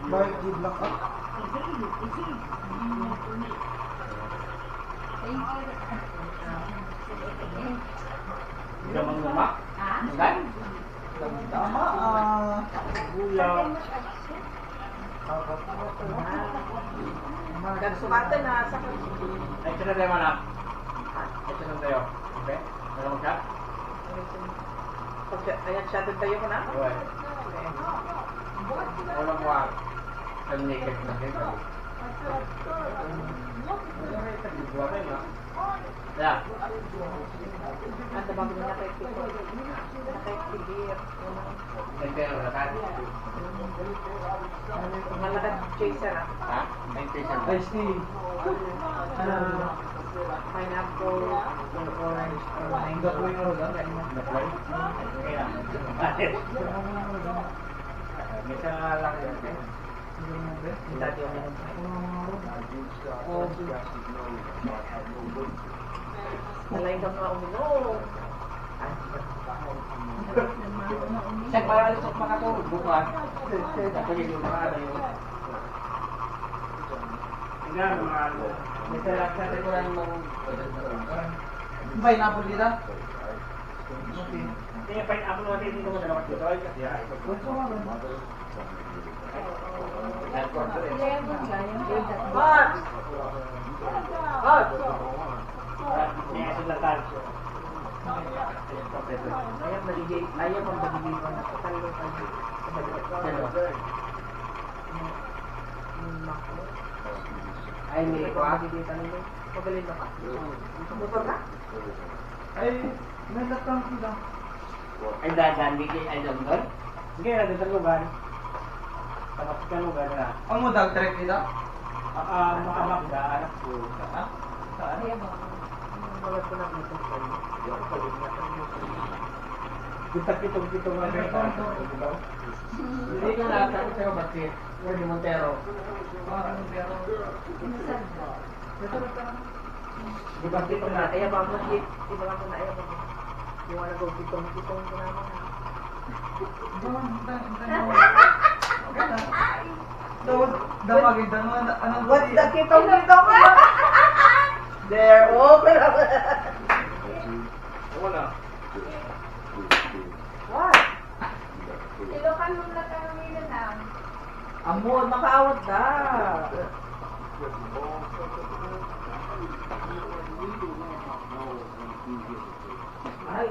Bakit i-block up? Gamang lumak? Enggak? Tama, Gula. Dan sumatan na sa Ay, ito na tayo mana? Ito na tayo. Okay? Meron ka? ayan siya doon tayo ko na. Uy. Wala mo ah. Ang naked na kayo. Dua kayo na. Ya. Ada bago na nakaipigir. Nagkaroon na tayo. Malagat chaser ah. Ha? May patient. Ay, Steve. Pineapple, orange, or mango. Got mo yung oras, Deploy? Okay na. Misa nga lang yun. Hindi tayo Nalain ka mga uminom. Check para alis at makatulog. Bukas. Kapag yung mga ano yun. Tingnan, mga ano. Misa lang sa atin ko lang mga... Pineapple dito? Hindi, pineapple natin hindi naman nalakas dito. Ay, kasi ay. Hot! Hot! May asin na tayo. Ayaw maligay. Ayaw ang maligay ko na. Talo tayo. Ay, may kwa. Magaling na ka. Motor ka? Ay, may latang sila. Ay, dadan, bigay ay doon. Sige, nagdadang lugar. Tapos ka lugar na. Ang mo dog trek dito? Maamak ka, anak ko. Ha? Saan? Wala ko na dito. Kitang-kitong na rin. Hindi ko nakakita sa'yo, bakit? Wala di Montero. Kitang-kitong na. Ayaw ba mo hit? Di ba ako na ayaw mo? Yung ano ko, kitong-kitong ko naman. Damagin ka naman. Anong What's the kitong-kitong? There, open up. Wala. What? Ilokan mo na tayo nila na. Amon, makaawat na. Ay,